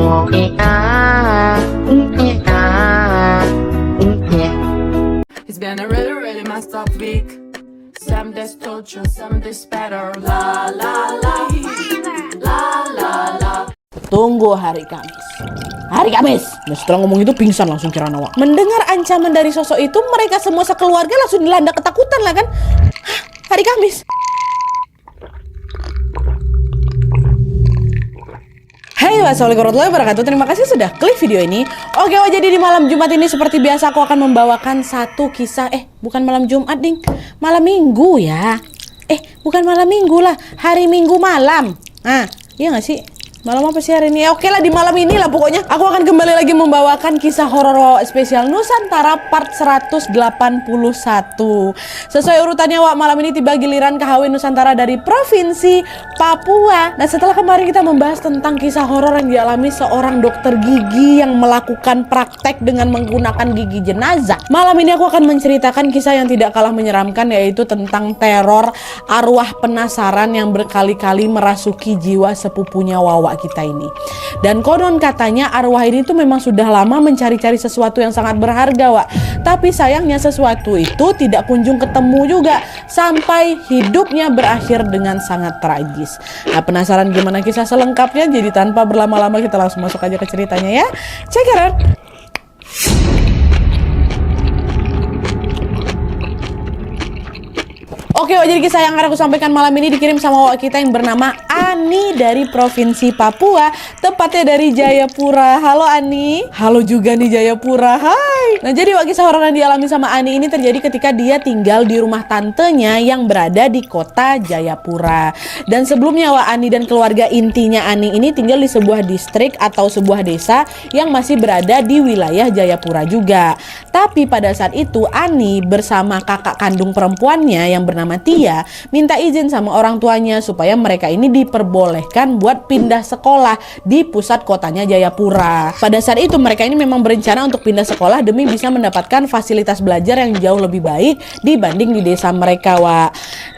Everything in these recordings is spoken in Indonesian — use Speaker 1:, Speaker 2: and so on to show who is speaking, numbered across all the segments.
Speaker 1: It's been a really, really messed up week. Some days torture, some days better. La la la, la la la.
Speaker 2: Tunggu hari Kamis. Hari Kamis. Nah, setelah ngomong itu pingsan langsung Kirana, Wak. Mendengar ancaman dari sosok itu, mereka semua sekeluarga langsung dilanda ketakutan lah kan. Hah, hari Kamis. Hai, wassalamualaikum warahmatullahi wabarakatuh. Terima kasih sudah klik video ini. Oke, jadi di malam Jumat ini seperti biasa aku akan membawakan satu kisah. Bukan malam Jumat, ding. Malam Minggu ya. Bukan malam Minggu lah. Hari Minggu malam. Nah, iya gak sih? Malam apa sih hari ini? Oke lah, di malam ini lah pokoknya. Aku akan kembali lagi membawakan kisah horor spesial Nusantara part 181. Sesuai urutannya, Wak, malam ini tiba giliran KHW Nusantara dari Provinsi Papua. Nah, setelah kemarin kita membahas tentang kisah horor yang dialami seorang dokter gigi yang melakukan praktek dengan menggunakan gigi jenazah, malam ini aku akan menceritakan kisah yang tidak kalah menyeramkan, yaitu tentang teror arwah penasaran yang berkali-kali merasuki jiwa sepupunya Wawa kita ini. Dan konon katanya arwah ini tuh memang sudah lama mencari-cari sesuatu yang sangat berharga, Wak. Tapi sayangnya sesuatu itu tidak kunjung ketemu juga sampai hidupnya berakhir dengan sangat tragis. Nah, penasaran gimana kisah selengkapnya? Jadi tanpa berlama-lama kita langsung masuk aja ke ceritanya ya. Check it out. Oke, jadi kisah yang akan aku sampaikan malam ini dikirim sama Wak kita yang bernama Ani dari Provinsi Papua, tepatnya dari Jayapura. Halo Ani. Halo juga nih Jayapura. Hai. Nah, jadi Wak kisah horor yang dialami sama Ani ini terjadi ketika dia tinggal di rumah tantenya yang berada di kota Jayapura. Dan sebelumnya Wak, Ani dan keluarga intinya Ani ini tinggal di sebuah distrik atau sebuah desa yang masih berada di wilayah Jayapura juga. Tapi pada saat itu Ani bersama kakak kandung perempuannya yang bernama Tia minta izin sama orang tuanya supaya mereka ini diperbolehkan buat pindah sekolah di pusat kotanya Jayapura. Pada saat itu mereka ini memang berencana untuk pindah sekolah demi bisa mendapatkan fasilitas belajar yang jauh lebih baik dibanding di desa mereka, Wak.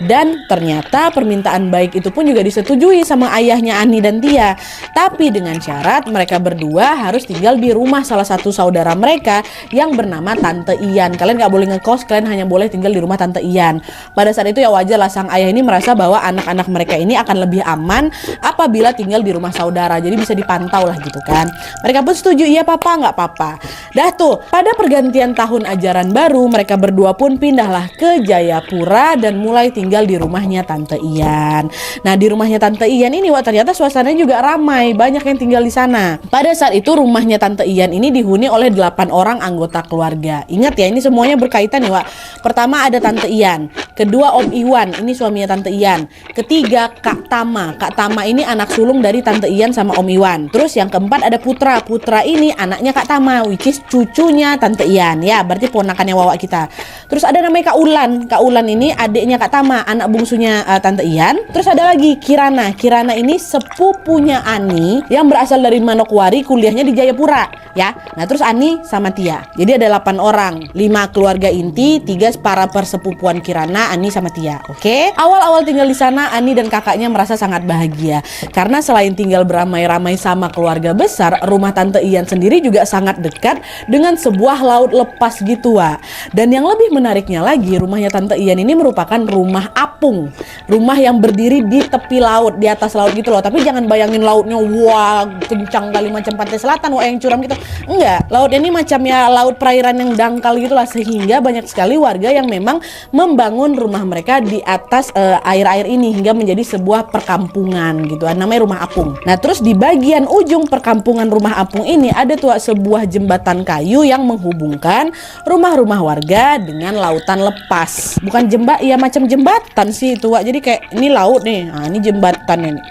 Speaker 2: Dan ternyata permintaan baik itu pun juga disetujui sama ayahnya Ani dan Tia. Tapi dengan syarat mereka berdua harus tinggal di rumah salah satu saudara mereka yang bernama Tante Ian. Kalian gak boleh ngekos, kalian hanya boleh tinggal di rumah Tante Ian. Pada saat itu ya wajar lah sang ayah ini merasa bahwa anak-anak mereka ini akan lebih aman apabila tinggal di rumah saudara. Jadi bisa dipantau lah gitu kan. Mereka pun setuju, iya papa, nggak apa-apa. Dah tuh, pada pergantian tahun ajaran baru mereka berdua pun pindahlah ke Jayapura dan mulai tinggal di rumahnya Tante Ian. Nah, di rumahnya Tante Ian ini, Wak, ternyata suasananya juga ramai, banyak yang tinggal di sana. Pada saat itu rumahnya Tante Ian ini dihuni oleh 8 orang anggota keluarga. Ingat ya, ini semuanya berkaitan ya, Wak. Pertama ada Tante Ian, kedua Om Iwan, ini suaminya Tante Ian. Ketiga Kak Tama. Kak Tama ini anak sulung dari Tante Ian sama Om Iwan. Terus yang keempat ada Putra. Putra ini anaknya Kak Tama, which is cucunya Tante Ian. Ya, berarti ponakannya Wawa kita. Terus ada namanya Kak Ulan. Kak Ulan ini adiknya Kak Tama, anak bungsunya Tante Ian. Terus ada lagi Kirana. Kirana ini sepupunya Ani yang berasal dari Manokwari, kuliahnya di Jayapura. Ya. Nah, terus Ani sama Tia. Jadi ada 8 orang, 5 keluarga inti, 3 para persepupuan Kirana, Ani sama Tia. Oke. Awal-awal tinggal di sana Ani dan kakaknya merasa sangat bahagia karena selain tinggal beramai-ramai sama keluarga besar, rumah Tante Ian sendiri juga sangat dekat dengan sebuah laut lepas gitu, Wak. Dan yang lebih menariknya lagi, rumahnya Tante Ian ini merupakan rumah apung. Rumah yang berdiri di tepi laut, di atas laut gitu loh. Tapi jangan bayangin lautnya wah kencang kali macam pantai selatan, wah yang curam gitu. Enggak, laut ini macam ya laut perairan yang dangkal gitu lah, sehingga banyak sekali warga yang memang membangun rumah mereka di atas air-air ini hingga menjadi sebuah perkampungan gitu, namanya rumah apung. Nah, terus di bagian ujung perkampungan rumah apung ini ada tuh sebuah jembatan kayu yang menghubungkan rumah-rumah warga dengan lautan lepas. Bukan ya macam jembatan sih itu, Wak. Jadi kayak ini laut nih, nah ini jembatan ini.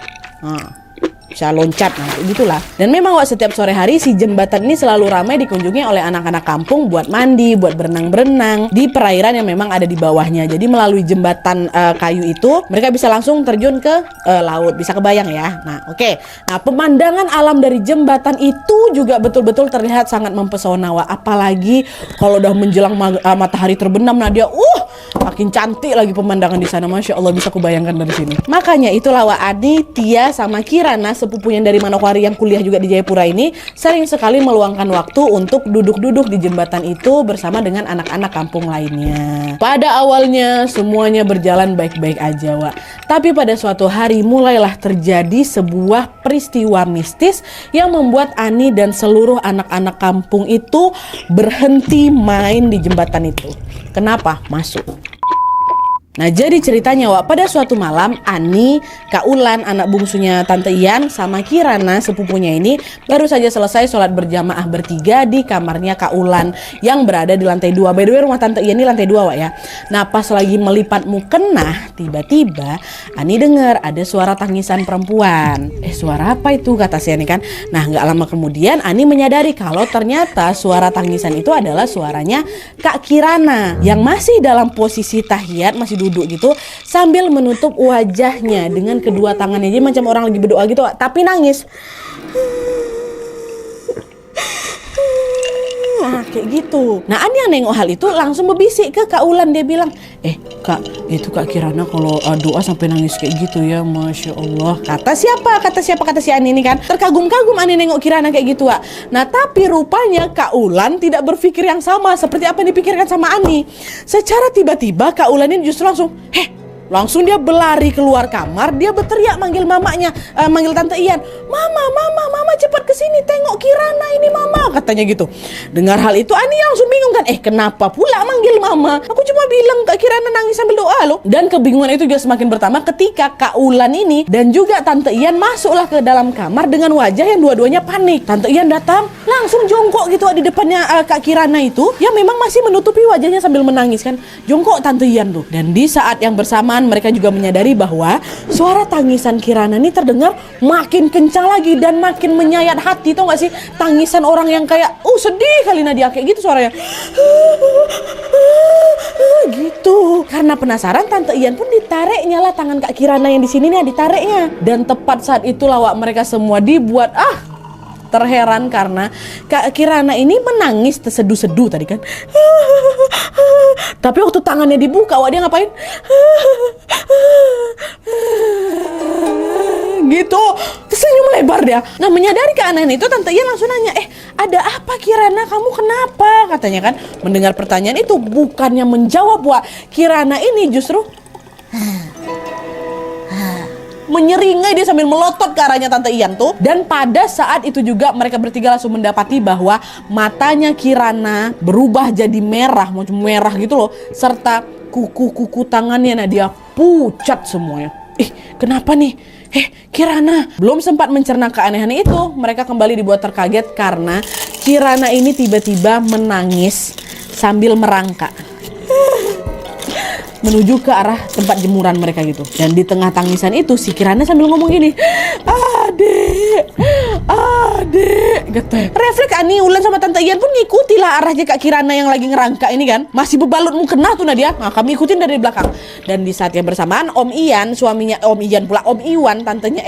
Speaker 2: Nah, bisa loncat, nah gitulah. Dan memang, Wak, setiap sore hari si jembatan ini selalu ramai dikunjungi oleh anak-anak kampung buat mandi, buat berenang-berenang di perairan yang memang ada di bawahnya. Jadi melalui jembatan kayu itu mereka bisa langsung terjun ke laut. Bisa kebayang ya. Nah, oke. Nah, pemandangan alam dari jembatan itu juga betul-betul terlihat sangat mempesona, Wak. Apalagi kalau udah menjelang matahari terbenam, nah dia makin cantik lagi pemandangan di sana. Masya Allah, bisa kubayangkan dari sini. Makanya itulah, Wak, Adi, Tia sama Kirana sepupunya dari Manokwari yang kuliah juga di Jayapura ini sering sekali meluangkan waktu untuk duduk-duduk di jembatan itu bersama dengan anak-anak kampung lainnya. Pada awalnya semuanya berjalan baik-baik aja, Wak. Tapi pada suatu hari mulailah terjadi sebuah peristiwa mistis yang membuat Ani dan seluruh anak-anak kampung itu berhenti main di jembatan itu. Kenapa? Masuk. Nah, jadi ceritanya, Wak, pada suatu malam Ani, Kak Ulan, anak bungsunya Tante Ian, sama Kirana, sepupunya ini baru saja selesai sholat berjamaah bertiga di kamarnya Kak Ulan yang berada di lantai 2. By the way, rumah Tante Ian ini lantai 2, Wak, ya. Nah, pas lagi melipat mukena, tiba-tiba Ani dengar ada suara tangisan perempuan. Suara apa itu, kata si Ani kan. Nah, nggak lama kemudian Ani menyadari kalau ternyata suara tangisan itu adalah suaranya Kak Kirana yang masih dalam posisi tahiyat, masih duduk gitu sambil menutup wajahnya dengan kedua tangannya, jadi macam orang lagi berdoa gitu, tapi nangis. Nah, kayak gitu. Nah, Ani yang nengok hal itu langsung berbisik ke Kak Ulan. Dia bilang, Kak, itu Kak Kirana kalau doa sampai nangis kayak gitu ya, Masya Allah. Kata siapa? Kata si Ani ini kan. Terkagum-kagum Ani nengok Kirana kayak gitu, Wak. Nah, tapi rupanya Kak Ulan tidak berpikir yang sama seperti apa yang dipikirkan sama Ani. Secara tiba-tiba Kak Ulan ini justru langsung dia berlari keluar kamar, dia berteriak manggil mamanya, manggil Tante Ian, Mama cepat kesini, tengok Kirana ini Mama, katanya gitu. Dengar hal itu Ani langsung bingung kan, kenapa pula manggil Mama? Aku cuma bilang Kak Kirana nangis sambil doa loh. Dan kebingungan itu juga semakin bertambah ketika Kak Ulan ini dan juga Tante Ian masuklah ke dalam kamar dengan wajah yang dua-duanya panik. Tante Ian datang langsung jongkok gitu di depannya Kak Kirana itu, yang memang masih menutupi wajahnya sambil menangis kan. Jongkok Tante Ian tuh. Dan di saat yang bersamaan mereka juga menyadari bahwa suara tangisan Kirana ini terdengar makin kencang lagi dan makin menyayat hati. Tau gak sih, tangisan orang yang kayak sedih kali Nadia, kayak gitu suaranya gitu. Karena penasaran, Tante Ian pun ditariknya lah tangan Kak Kirana yang di sini nih, ditariknya. Dan tepat saat itulah, Wak, mereka semua dibuat terheran karena Kak Kirana ini menangis terseduh-seduh tadi kan. Tapi waktu tangannya dibuka, Wak, dia ngapain? Gitu, senyum lebar dia. Nah, menyadari keanehan itu, Tante Ian langsung nanya, ada apa Kirana, kamu kenapa? Katanya kan. Mendengar pertanyaan itu, bukannya menjawab, Wak, Kirana ini justru menyeringai, dia sambil melotot ke arahnya Tante Ian tuh. Dan pada saat itu juga mereka bertiga langsung mendapati bahwa matanya Kirana berubah jadi merah, macam merah gitu loh, serta kuku-kuku tangannya dia pucat semuanya. Kenapa nih? Kirana belum sempat mencerna keanehan itu, mereka kembali dibuat terkaget karena Kirana ini tiba-tiba menangis sambil merangkak menuju ke arah tempat jemuran mereka gitu. Dan di tengah tangisan itu si Kirana sambil ngomong gini, Adek gitu. Refleks Ani, Ulan sama Tante Ian pun ngikuti lah arahnya Kak Kirana yang lagi ngerangkak ini kan. Masih berbalut mukena tuh Nadia. Nah, kami ikutin dari belakang. Dan di saat yang bersamaan Om Ian, suaminya Om Iwan, tantenya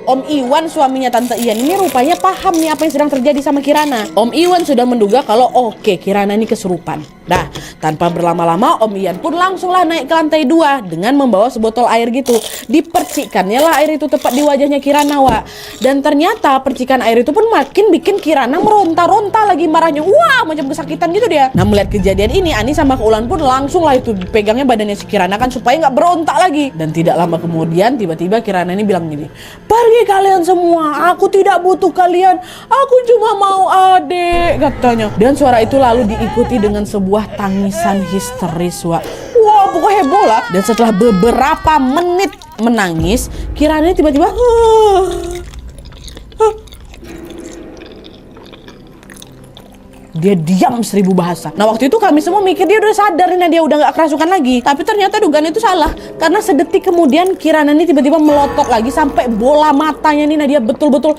Speaker 2: Om Iwan, suaminya Tante Ian ini rupanya paham nih apa yang sedang terjadi sama Kirana. Om Iwan sudah menduga kalau Kirana ini kesurupan. Nah, tanpa berlama-lama Om Ian pun langsunglah naik ke lantai 2 dengan membawa sebotol air gitu. Dipercikannya lah air itu tepat di wajahnya Kirana, Wak. Dan ternyata percikan air itu pun makin bikin Kirana meronta-ronta lagi marahnya. Wah, macam kesakitan gitu dia. Nah, melihat kejadian ini, Ani sama Kak Ulan pun langsung lah itu pegangnya badannya si Kirana kan supaya nggak berontak lagi. Dan tidak lama kemudian tiba-tiba Kirana ini bilang gini, pergi kalian semua, aku tidak butuh kalian, aku cuma mau adek, katanya. Dan suara itu lalu diikuti dengan sebuah tangisan histeris, Wak. Wah, pokoknya heboh lah. Dan setelah beberapa menit menangis, Kirana tiba-tiba dia diam 1000 bahasa. Nah, waktu itu kami semua mikir dia udah sadar nih, dia udah gak kerasukan lagi. Tapi ternyata dugaan itu salah. Karena sedetik kemudian Kirana ini tiba-tiba melotot lagi sampai bola matanya nih Nadia betul-betul.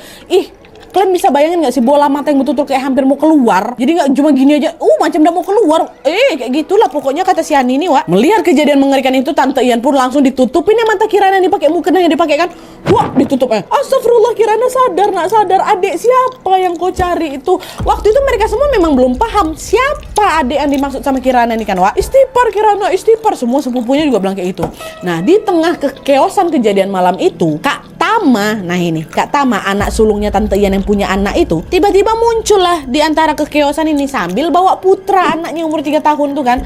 Speaker 2: Kalian bisa bayangin gak sih bola mata yang betul-betul kayak hampir mau keluar. Jadi gak cuma gini aja, macam udah mau keluar. Kayak gitulah pokoknya kata si Ani ini, Wak. Melihat kejadian mengerikan itu, Tante Ian pun langsung ditutupin ya mata Kirana ini pakai mukena yang dipakai kan. Wah, ditutup. Astagfirullah, Kirana sadar nak sadar. Adek siapa yang kau cari itu? Waktu itu mereka semua memang belum paham siapa adek yang dimaksud sama Kirana ini kan, Wak. Istighfar Kirana, istighfar. Semua sepupunya juga bilang kayak itu. Nah, di tengah kekeosan kejadian malam itu, Kak Tama, nah ini Kak Tama, anak sulungnya Tante Ian yang punya anak itu, tiba-tiba muncullah di antara kekeosan ini sambil bawa Putra, anaknya umur 3 tahun tuh kan.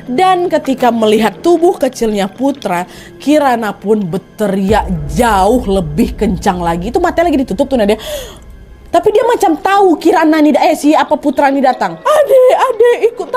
Speaker 2: Dan ketika melihat tubuh kecilnya Putra, Kirana pun berteriak jauh lebih kencang lagi. Itu matanya lagi ditutup tuh Nadia. Tapi dia macam tahu Kirana nih, Putra nih datang. Ade, ikut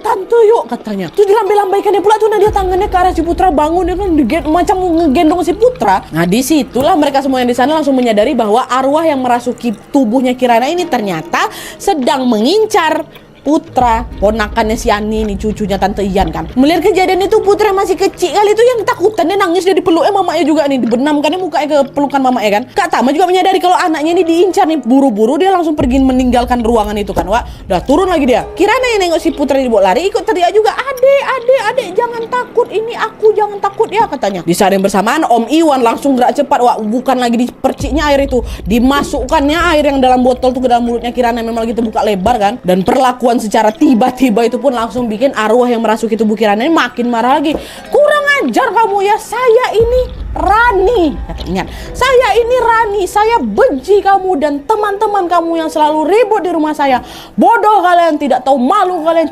Speaker 2: tante yuk katanya. Terus dilambai-lambaikannya pula tuh Nadia tangannya ke arah si Putra, bangun dia kan macam ngegendong si Putra. Nah disitulah mereka semua yang di sana langsung menyadari bahwa arwah yang merasuki tubuhnya Kirana ini ternyata sedang mengincar Putra, ponakannya si Ani nih, cucunya Tante Ian kan. Melihat kejadian itu Putra masih kecil kali itu yang ketakutan, dia nangis, dia dipeluk mamanya juga nih, dibenamkannya mukanya ke pelukan mamanya kan. Kak Tama juga menyadari kalau anaknya ini diincar nih, buru-buru dia langsung pergi meninggalkan ruangan itu kan. Wah, udah turun lagi dia. Kirana yang nengok si Putra dibawa lari ikut teriak juga, "Adek, jangan takut, ini aku, jangan takut ya," katanya. Di saat yang bersamaan Om Iwan langsung gerak cepat, wah bukan lagi diperciknya air itu, dimasukkannya air yang dalam botol tuh ke dalam mulutnya Kirana, memang lagi terbuka lebar kan. Dan perlakuan secara tiba-tiba itu pun langsung bikin arwah yang merasuki tubuh Kirana ini makin marah lagi. "Kurang ajar kamu ya, saya ini Rani," kata, "ingat, saya ini Rani, saya benci kamu dan teman-teman kamu yang selalu ribut di rumah saya. Bodoh kalian, tidak tahu malu kalian,"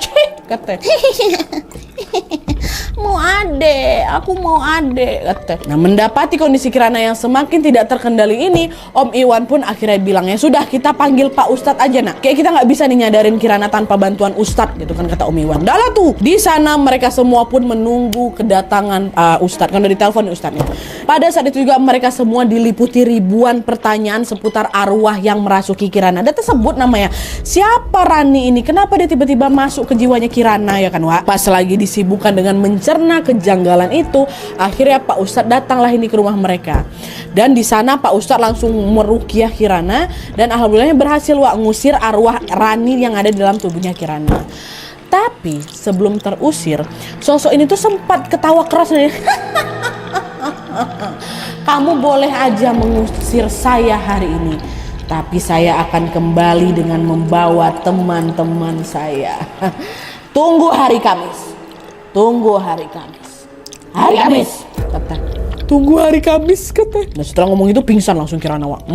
Speaker 2: kata. Aku mau adek, kata. Nah, mendapati kondisi Kirana yang semakin tidak terkendali ini, Om Iwan pun akhirnya bilang, "Ya sudah, kita panggil Pak Ustadz aja nak. Kayak kita nggak bisa nih nyadarin Kirana tanpa bantuan Ustadz," gitu kan kata Om Iwan. Dah lah tuh. Di sana mereka semua pun menunggu kedatangan Ustadz. Kan udah ditelepon Ustadznya. Pada saat itu juga mereka semua diliputi ribuan pertanyaan seputar arwah yang merasuki Kirana. Dan tersebut namanya, siapa Rani ini? Kenapa dia tiba-tiba masuk ke jiwanya Kirana ya kan, Wak? Pas lagi disibukkan dengan mencerna kejanggalan itu, akhirnya Pak Ustadz datanglah ini ke rumah mereka. Dan di sana Pak Ustadz langsung meruqyah Kirana dan alhamdulillahnya berhasil Wak ngusir arwah Rani yang ada di dalam tubuhnya Kirana. Tapi sebelum terusir, sosok ini tuh sempat ketawa keras nih. "Kamu boleh aja mengusir saya hari ini, tapi saya akan kembali dengan membawa teman-teman saya. Tunggu hari Kamis. Hari Kamis," kata. "Tunggu hari Kamis," kata. Nah setelah ngomong itu pingsan langsung Kirana, Wak.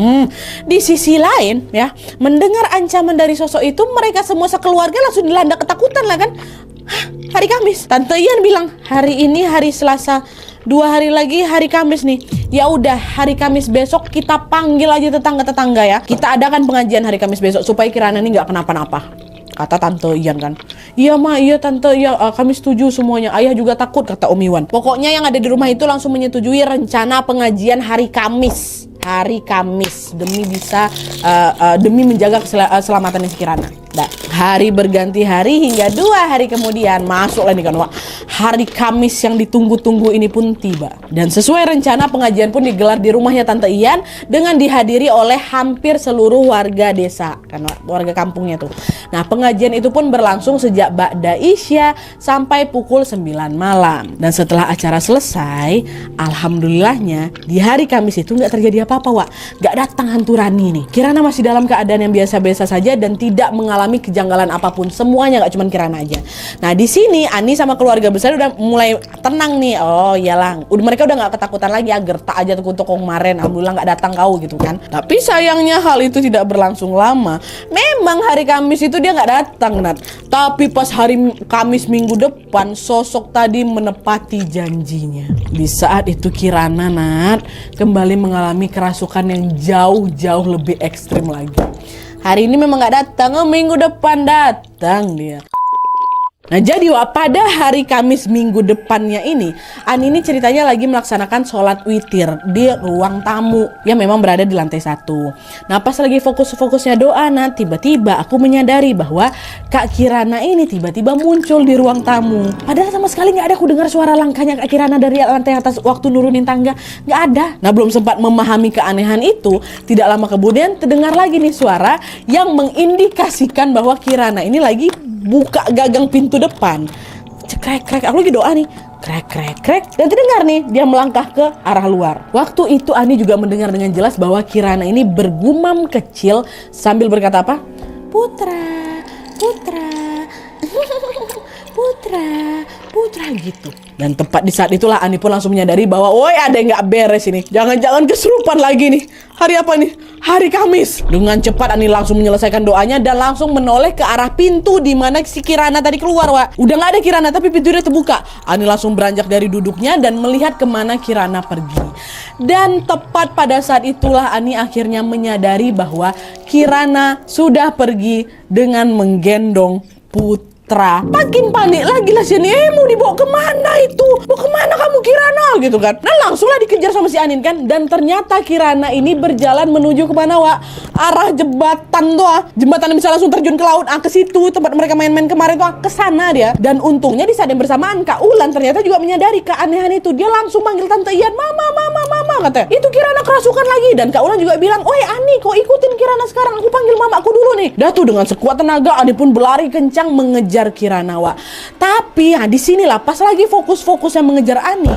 Speaker 2: Di sisi lain ya, mendengar ancaman dari sosok itu, mereka semua sekeluarga langsung dilanda ketakutan lah kan. Hari Kamis. Tante Ian bilang, "Hari ini hari Selasa, 2 hari lagi hari Kamis nih. Ya udah, hari Kamis besok kita panggil aja tetangga-tetangga ya. Kita adakan pengajian hari Kamis besok supaya Kirana ini nggak kenapa-napa," kata Tante Ian kan. "Iya Ma, iya Tante, ya kami setuju semuanya. Ayah juga takut," kata Om Iwan. Pokoknya yang ada di rumah itu langsung menyetujui rencana pengajian hari Kamis. Hari Kamis demi menjaga keselamatan si Kirana. Nah, hari berganti hari hingga 2 hari kemudian masuklah nih kan, Wak. Hari Kamis yang ditunggu-tunggu ini pun tiba. Dan sesuai rencana pengajian pun digelar di rumahnya Tante Ian dengan dihadiri oleh hampir seluruh warga desa kan, Wak, warga kampungnya tuh. Nah, pengajian itu pun berlangsung sejak ba'da Isya sampai pukul 9 malam. Dan setelah acara selesai, alhamdulillahnya di hari Kamis itu nggak terjadi apa-apa, Wak. Nggak datang hantu Rani nih. Kirana masih dalam keadaan yang biasa-biasa saja dan tidak mengalami kejanggalan apapun. Semuanya, nggak cuma Kirana aja. Nah di sini Ani sama keluarga besar udah mulai tenang nih. Oh iyalah, mereka udah nggak ketakutan lagi. Gertak aja tuh untuk kemarin, alhamdulillah nggak datang kau gitu kan. Tapi sayangnya hal itu tidak berlangsung lama. Memang hari Kamis itu dia nggak datang, Nat. Tapi pas hari Kamis minggu depan, sosok tadi menepati janjinya. Di saat itu Kirana, Nat, kembali mengalami kerasukan yang jauh-jauh lebih ekstrim lagi. Hari ini memang gak datang, minggu depan datang dia. Nah jadi Wak, pada hari Kamis minggu depannya ini, Ani ini ceritanya lagi melaksanakan sholat witir di ruang tamu yang memang berada di lantai 1. Nah pas lagi fokus-fokusnya doa, nah tiba-tiba aku menyadari bahwa Kak Kirana ini tiba-tiba muncul di ruang tamu. Padahal sama sekali gak ada aku dengar suara langkahnya Kak Kirana dari lantai atas waktu nurunin tangga, gak ada. Nah belum sempat memahami keanehan itu, tidak lama kemudian terdengar lagi nih suara yang mengindikasikan bahwa Kirana ini lagi buka gagang pintu depan. Cekrek-krek, aku lagi doa nih. Krek-krek-krek, dan terdengar nih dia melangkah ke arah luar. Waktu itu Ani juga mendengar dengan jelas bahwa Kirana ini bergumam kecil sambil berkata apa? Putra, putra, putra, Putra gitu. Dan tepat di saat itulah Ani pun langsung menyadari bahwa woi ada yang nggak beres ini. Jangan-jangan kesurupan lagi nih. Hari apa nih? Hari Kamis. Dengan cepat Ani langsung menyelesaikan doanya dan langsung menoleh ke arah pintu di mana si Kirana tadi keluar, Wak. Udah nggak ada Kirana tapi pintunya terbuka. Ani langsung beranjak dari duduknya dan melihat kemana Kirana pergi. Dan tepat pada saat itulah Ani akhirnya menyadari bahwa Kirana sudah pergi dengan menggendong Putra. Makin panik lagi lah sini. Mau dibawa kemana itu? Mau kemana kamu Kirana? Gitu kan. Nah langsunglah dikejar sama si Anin kan. Dan ternyata Kirana ini berjalan menuju kemana, Wak? Arah jembatan tuh, jembatan yang bisa langsung terjun ke laut. Ke situ tempat mereka main-main kemarin tuh, ke sana dia. Dan untungnya di saat yang bersamaan Kak Ulan ternyata juga menyadari keanehan itu. Dia langsung manggil Tante Ian, mama katanya. Itu Kirana kerasukan lagi. Dan Kak Ulan juga bilang, oi Ani kau ikutin Kirana sekarang. Aku panggil mamaku dulu nih. Dah tuh dengan sekuat tenaga Ani pun berlari kencang mengejar Kirana, Wak. Tapi ya disinilah pas lagi fokus-fokusnya mengejar Ani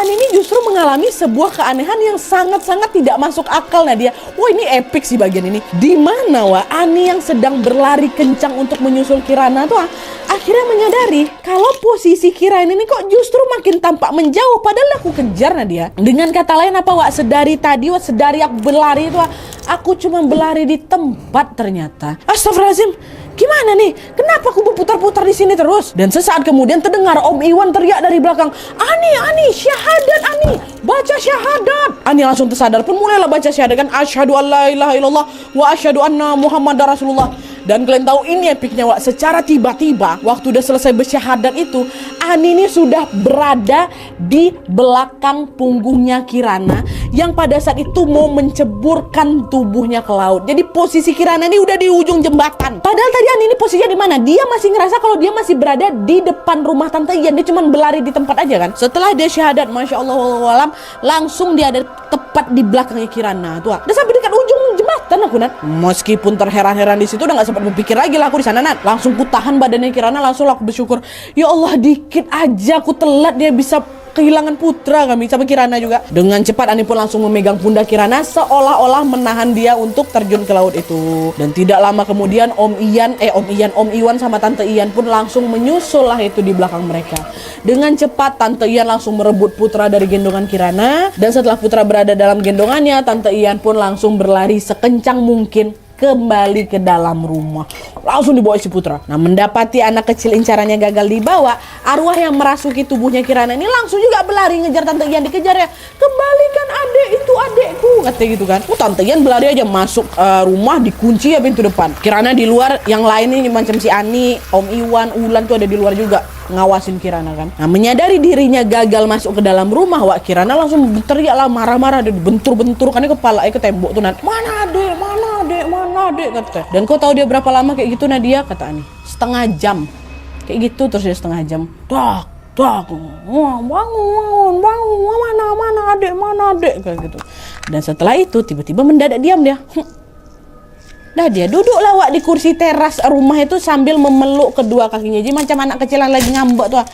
Speaker 2: ini justru mengalami sebuah keanehan yang sangat-sangat tidak masuk akal. Nadia, wah ini epic sih bagian ini. Di mana, Wak, Ani yang sedang berlari kencang untuk menyusul Kirana tuh akhirnya menyadari kalau posisi Kirana ini kok justru makin tampak menjauh padahal aku kejar, Nadia. Dengan kata lain apa, Wak? Sedari aku berlari itu aku cuma berlari di tempat ternyata. Astagfirullahaladzim. Gimana nih? Kenapa aku berputar-putar di sini terus? Dan sesaat kemudian terdengar Om Iwan teriak dari belakang, Ani, syahadat Ani, baca syahadat. Ani langsung tersadar pun mulailah baca syahadat kan, asyhadu an la ilaha illallah wa asyhadu anna Muhammadar Rasulullah. Dan kalian tahu ini epicnya, Wak. Secara tiba-tiba waktu udah selesai bersyahadat itu, Ani ini sudah berada di belakang punggungnya Kirana yang pada saat itu mau menceburkan tubuhnya ke laut. Jadi posisi Kirana ini udah di ujung jembatan. Padahal tadi Ani ini posisinya di mana? Dia masih ngerasa kalau dia masih berada di depan rumah Tante Ian. Dia cuma berlari di tempat aja kan. Setelah dia syahadat, Masya Allah, wallahualam, langsung dia ada tepat di belakangnya Kirana. Tuh, udah sampai dekat ujung jembatan aku, Nat. Meskipun terheran-heran di situ, udah nggak sempat berpikir lagi lah aku di sana, Nat. Langsung ku tahan badannya Kirana, langsung aku bersyukur. Ya Allah, dikit aja aku telat dia bisa kehilangan putra kami sama Kirana juga. Dengan cepat Ani pun langsung memegang pundak Kirana seolah-olah menahan dia untuk terjun ke laut itu. Dan tidak lama kemudian Om Iwan sama Tante Ian pun langsung menyusul lah itu di belakang mereka. Dengan cepat Tante Ian langsung merebut putra dari gendongan Kirana. Dan setelah putra berada dalam gendongannya, Tante Ian pun langsung berlari sekencang mungkin kembali ke dalam rumah. Langsung dibawa si putra. Nah, mendapati anak kecil incarannya gagal dibawa, arwah yang merasuki tubuhnya Kirana ini langsung juga berlari ngejar Tante Ian, dikejar ya. Kembalikan adek, itu adekku, katanya gitu kan. Tante Ian berlari aja masuk rumah, dikunci ya pintu depan. Kirana di luar, yang lain ini macam si Ani, Om Iwan, Ulan tuh ada di luar juga ngawasin Kirana kan. Nah, menyadari dirinya gagal masuk ke dalam rumah, Wak, Kirana langsung teriak lah, marah-marah, dia bentur-benturkannya kepala ke tembok tuh, Nat. Mana adek kata. Dan kau tahu dia berapa lama kayak gitu, Nadia? Kata Ani, setengah jam kayak gitu terus dia setengah jam. Bangun, mana adek kayak gitu. Dan setelah itu tiba-tiba mendadak diam dia. Dah dia duduklah, Wak, di kursi teras rumah itu sambil memeluk kedua kakinya. Jadi macam anak kecil yang lagi ngambek tuh.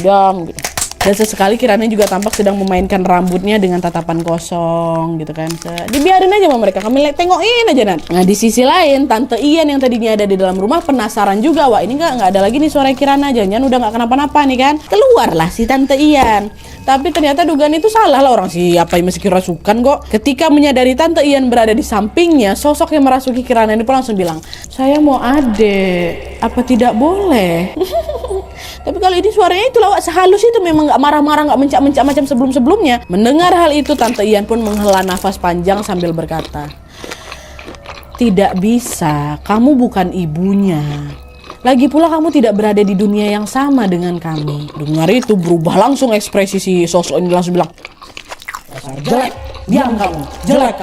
Speaker 2: Diam gitu. Dan sesekali Kirana juga tampak sedang memainkan rambutnya dengan tatapan kosong gitu kan. Dibiarin aja sama mereka, kami tengokin aja, Nat. Nah, di sisi lain Tante Ian yang tadinya ada di dalam rumah penasaran juga, Wah ini nggak ada lagi nih suara Kirana, jangan udah nggak kenapa-napa nih kan. Keluarlah si Tante Ian. Tapi ternyata dugaan itu salah lah, orang siapa yang masih kerasukan kok. Ketika menyadari Tante Ian berada di sampingnya, sosok yang merasuki Kirana ini pun langsung bilang, saya mau adek, apa tidak boleh? Tapi kalau ini suaranya itu lawak sehalus itu, memang nggak marah-marah, nggak mencak-mencak macam sebelum-sebelumnya. Mendengar hal itu, Tante Ian pun menghela nafas panjang sambil berkata, tidak bisa, kamu bukan ibunya. Lagi pula kamu tidak berada di dunia yang sama dengan kami. Dengar itu berubah langsung ekspresi si sosok ini, langsung bilang, jelek, diam kamu, jelek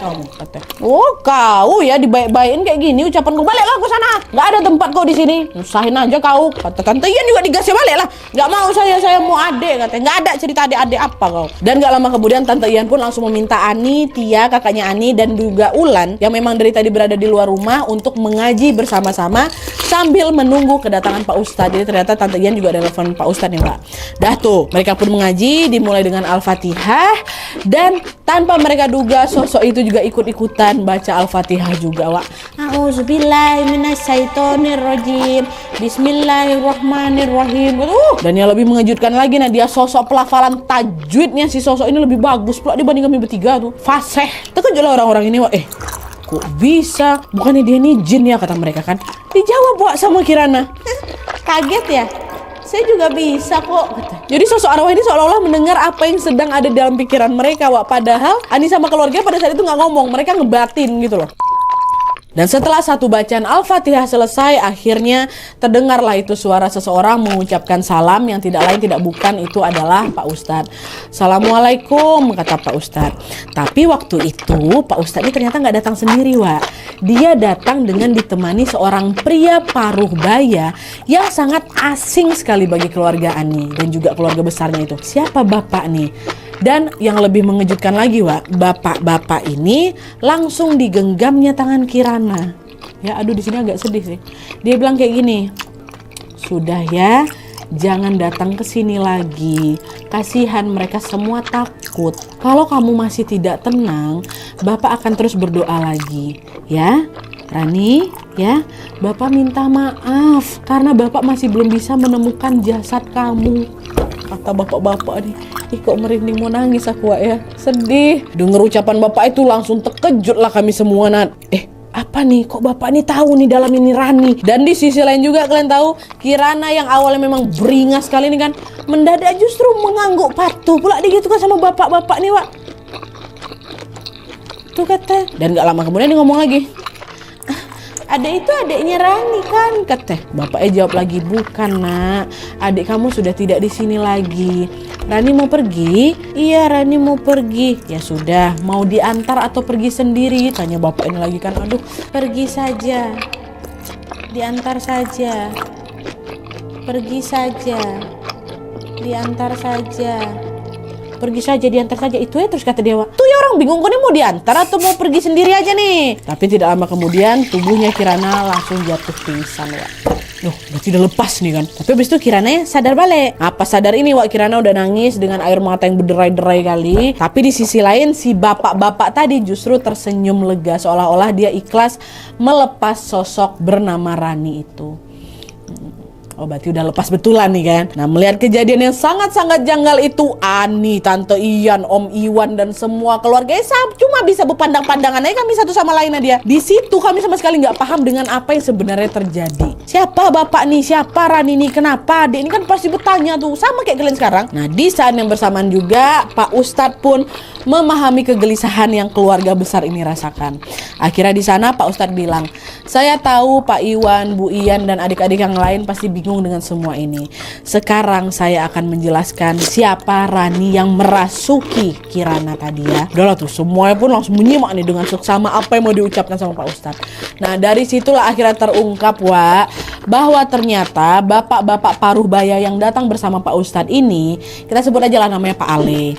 Speaker 2: kamu, kata. Oh kau ya dibaik-baikin kayak gini ucapan kau, baliklah ke sana, nggak ada tempat kau di sini, usahin aja kau, kata Tante Ian juga digasnya balik lah, nggak mau saya mau adek, katanya, nggak ada cerita adik-adik apa kau. Dan nggak lama kemudian Tante Ian pun langsung meminta Ani, Tia, kakaknya Ani dan juga Ulan yang memang dari tadi berada di luar rumah untuk mengaji bersama-sama sambil menunggu kedatangan Pak Ustadz. Jadi ternyata Tante Ian juga ada telepon Pak Ustadz nih, Pak. Dah tuh mereka pun mengaji, dimulai dengan Al-Fatihah dan tanpa mereka duga sosok itu juga ikut-ikutan baca Al-Fatihah juga, Wak. A'udzubillahiminasyaitonirrajim. Bismillahirrahmanirrahim. Dan yang lebih mengejutkan lagi, nah, dia sosok pelafalan tajwidnya si sosok ini lebih bagus pula dibanding kami bertiga tuh. Fasih. Terkejutlah orang-orang ini, Wak. Kok bisa? Bukannya dia ini jin ya, kata mereka kan. Dijawab, Wak, sama Kirana. Kaget ya? Saya juga bisa kok, kata. Jadi sosok arwah ini seolah-olah mendengar apa yang sedang ada dalam pikiran mereka, Wak. Padahal Ani sama keluarga pada saat itu nggak ngomong, mereka ngebatin gitu loh. Dan setelah satu bacaan Al-Fatihah selesai, akhirnya terdengarlah itu suara seseorang mengucapkan salam yang tidak lain tidak bukan itu adalah Pak Ustadz. Assalamualaikum, kata Pak Ustadz. Tapi waktu itu Pak Ustadz ini ternyata nggak datang sendiri, Wak. Dia datang dengan ditemani seorang pria paruh baya yang sangat asing sekali bagi keluarga Ani dan juga keluarga besarnya itu. Siapa bapak nih? Dan yang lebih mengejutkan lagi, Wak, bapak-bapak ini langsung digenggamnya tangan Kirana. Ya, aduh, di sini agak sedih sih. Dia bilang kayak gini, sudah ya, jangan datang ke sini lagi. Kasihan mereka semua takut. Kalau kamu masih tidak tenang, Bapak akan terus berdoa lagi. Ya, Rani, ya, Bapak minta maaf karena Bapak masih belum bisa menemukan jasad kamu. Kata bapak-bapak nih, ih kok merinding mau nangis aku, Wak, ya. Sedih. Dengar ucapan bapak itu langsung terkejut lah kami semua, Nat. Apa nih, kok bapak nih tahu nih dalam ini Rani? Dan di sisi lain juga kalian tahu, Kirana yang awalnya memang beringas sekali nih kan, mendadak justru mengangguk patuh pula digitukan sama bapak-bapak nih, Wak. Tuh kata. Dan gak lama kemudian dia ngomong lagi, adek itu adeknya Rani kan, kata. Bapaknya jawab lagi, bukan nak, adik kamu sudah tidak di sini lagi. Rani mau pergi? Iya, Rani mau pergi. Ya sudah, mau diantar atau pergi sendiri? Tanya bapak ini lagi kan. Aduh, pergi saja, diantar saja, pergi saja, diantar saja. Pergi saja, diantar saja. Itu ya, terus kata dia, Wak. Tuh ya, orang bingung, kok nih mau diantar atau mau pergi sendiri aja nih. Tapi tidak lama kemudian tubuhnya Kirana langsung jatuh pingsan, Wak. Loh, berarti udah lepas nih kan. Tapi habis itu Kirana sadar balik. Apa sadar ini, Wak, Kirana udah nangis dengan air mata yang berderai-derai kali. Tapi di sisi lain si bapak-bapak tadi justru tersenyum lega, seolah-olah dia ikhlas melepas sosok bernama Rani itu. Oh, berarti udah lepas betulan nih kan. Nah, melihat kejadian yang sangat-sangat janggal itu, Ani, Tante Ian, Om Iwan dan semua keluarga cuma bisa berpandang-pandangan aja kami satu sama lainnya dia. Di situ kami sama sekali nggak paham dengan apa yang sebenarnya terjadi. Siapa bapak nih? Siapa Rani nih? Kenapa? Adik ini kan pasti bertanya tuh, sama kayak kalian sekarang. Nah, di saat yang bersamaan juga Pak Ustadz pun memahami kegelisahan yang keluarga besar ini rasakan. Akhirnya di sana Pak Ustadz bilang, saya tahu Pak Iwan, Bu Ian dan adik-adik yang lain pasti bingung dengan semua ini. Sekarang saya akan menjelaskan siapa Rani yang merasuki Kirana tadi ya. Udahlah tuh, semuanya pun langsung menyimak nih dengan seksama apa yang mau diucapkan sama Pak Ustadz. Nah, dari situlah akhirnya terungkap, Wak, bahwa ternyata bapak-bapak paruh baya yang datang bersama Pak Ustadz ini, kita sebut aja lah namanya Pak Ale.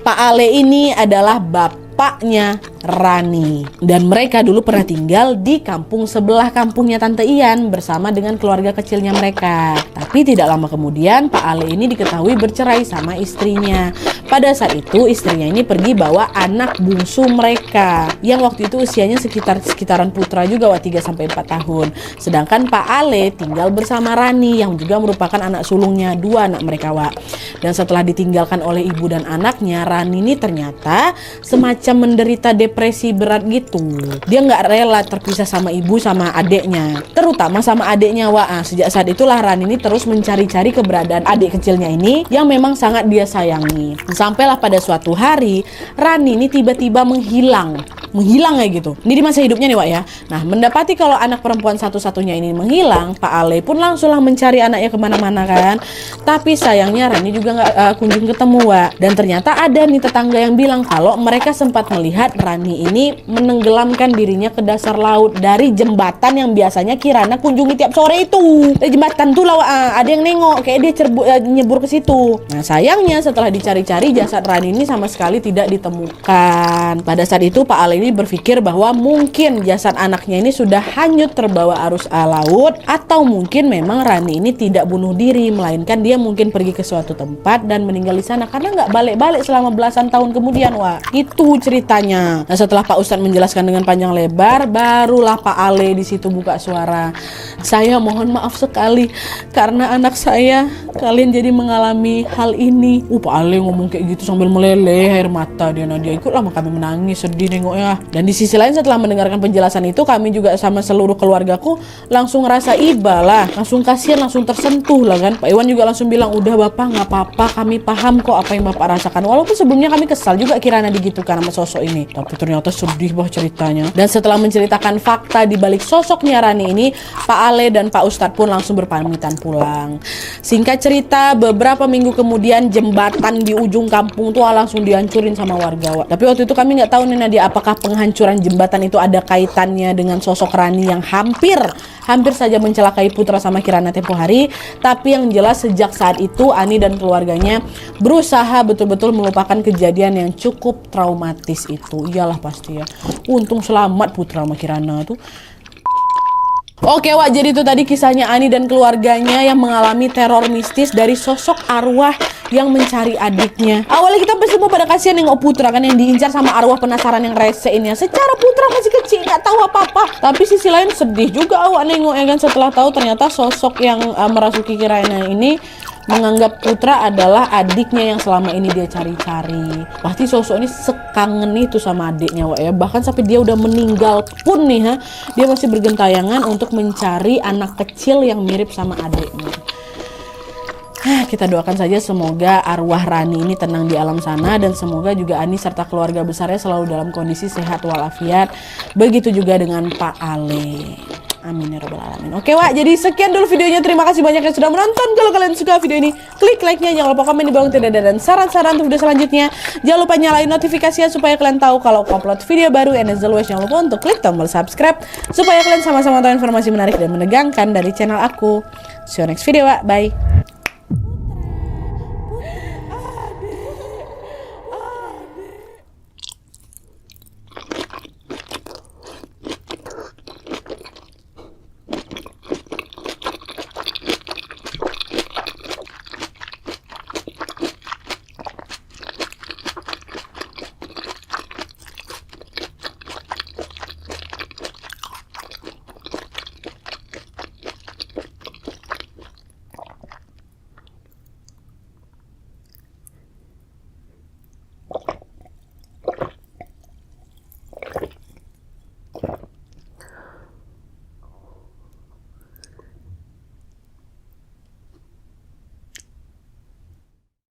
Speaker 2: Pak Ale ini adalah bapaknya Rani, dan mereka dulu pernah tinggal di kampung sebelah kampungnya Tante Ian bersama dengan keluarga kecilnya mereka. Tapi tidak lama kemudian Pak Ale ini diketahui bercerai sama istrinya. Pada saat itu istrinya ini pergi bawa anak bungsu mereka yang waktu itu usianya sekitaran putra juga, 3-4 tahun. Sedangkan Pak Ale tinggal bersama Rani yang juga merupakan anak sulungnya, 2 anak mereka, Wak. Dan setelah ditinggalkan oleh ibu dan anaknya, Rani ini ternyata semacam menderita depresi berat gitu. Dia nggak rela terpisah sama ibu sama adeknya, terutama sama adeknya, Wak. Sejak saat itulah Rani ini terus mencari-cari keberadaan adik kecilnya ini yang memang sangat dia sayangi. Sampailah pada suatu hari Rani ini tiba-tiba menghilang kayak gitu. Ini di masa hidupnya nih, Wak, ya. Nah, mendapati kalau anak perempuan satu-satunya ini menghilang, Pak Ale pun langsunglah mencari anaknya kemana-mana kan. Tapi sayangnya Rani juga nggak kunjung ketemu, Wak. Dan ternyata ada nih tetangga yang bilang kalau mereka sempat melihat Rani Rani ini menenggelamkan dirinya ke dasar laut dari jembatan yang biasanya Kirana kunjungi tiap sore itu. Dari jembatan tuh ada yang nengok kayak dia nyebur ke situ. Nah sayangnya setelah dicari-cari jasad Rani ini sama sekali tidak ditemukan. Pada saat itu Pak Ale ini berpikir bahwa mungkin jasad anaknya ini sudah hanyut terbawa arus laut, atau mungkin memang Rani ini tidak bunuh diri, melainkan dia mungkin pergi ke suatu tempat dan meninggal di sana karena nggak balik-balik selama belasan tahun kemudian. Wah, itu ceritanya. Nah, setelah Pak Ustadz menjelaskan dengan panjang lebar, barulah Pak Ale di situ buka suara. Saya mohon maaf sekali karena anak saya kalian jadi mengalami hal ini. Pak Ale ngomong kayak gitu sambil meleleh air mata dia. Nah, dia ikut lama kami menangis sedih nengoknya. Dan di sisi lain setelah mendengarkan penjelasan itu, kami juga sama seluruh keluargaku langsung ngerasa iba lah, langsung kasihan, langsung tersentuh lah kan. Pak Iwan juga langsung bilang, udah Bapak nggak apa-apa, kami paham kok apa yang Bapak rasakan. Walaupun sebelumnya kami kesal juga Kirana digitukan sama sosok ini, tapi ternyata sedih bah ceritanya. Dan setelah menceritakan fakta di balik sosoknya Rani ini, Pak Ale dan Pak Ustadz pun langsung berpamitan pulang. Singkat cerita, beberapa minggu kemudian jembatan di ujung kampung tuh langsung dihancurin sama warga. Tapi waktu itu kami nggak tahu nih Nadia, apakah penghancuran jembatan itu ada kaitannya dengan sosok Rani yang hampir saja mencelakai Putra sama Kirana tempo hari. Tapi yang jelas sejak saat itu Ani dan keluarganya berusaha betul-betul melupakan kejadian yang cukup traumatis itu. Iyalah pasti ya. Untung selamat Putra sama Kirana tuh. Oke Wak, jadi itu tadi kisahnya Ani dan keluarganya yang mengalami teror mistis dari sosok arwah yang mencari adiknya. Awalnya kita semua pada kasihan nengok Putra kan yang diincar sama arwah penasaran yang rese ini. Secara Putra masih kecil nggak tahu apa-apa. Tapi sisi lain sedih juga awak nengok ya kan, setelah tahu ternyata sosok yang merasuki Kirana ini menganggap Putra adalah adiknya yang selama ini dia cari-cari. Pasti sosok ini sekangen itu sama adiknya Wak ya. Bahkan sampai dia udah meninggal pun nih dia masih bergentayangan untuk mencari anak kecil yang mirip sama adiknya. Kita doakan saja semoga arwah Rani ini tenang di alam sana, dan semoga juga Ani serta keluarga besarnya selalu dalam kondisi sehat walafiat. Begitu juga dengan Pak Ale. Amin ya rabbal alamin. Oke Wak, jadi sekian dulu videonya. Terima kasih banyak yang sudah menonton. Kalau kalian suka video ini, klik like-nya. Jangan lupa komen di bawah tidak ada, dan saran-saran untuk video selanjutnya. Jangan lupa nyalain notifikasinya supaya kalian tahu kalau upload video baru. And as always, jangan lupa untuk klik tombol subscribe supaya kalian sama-sama tahu informasi menarik dan menegangkan dari channel aku. See you next video Wak. Bye.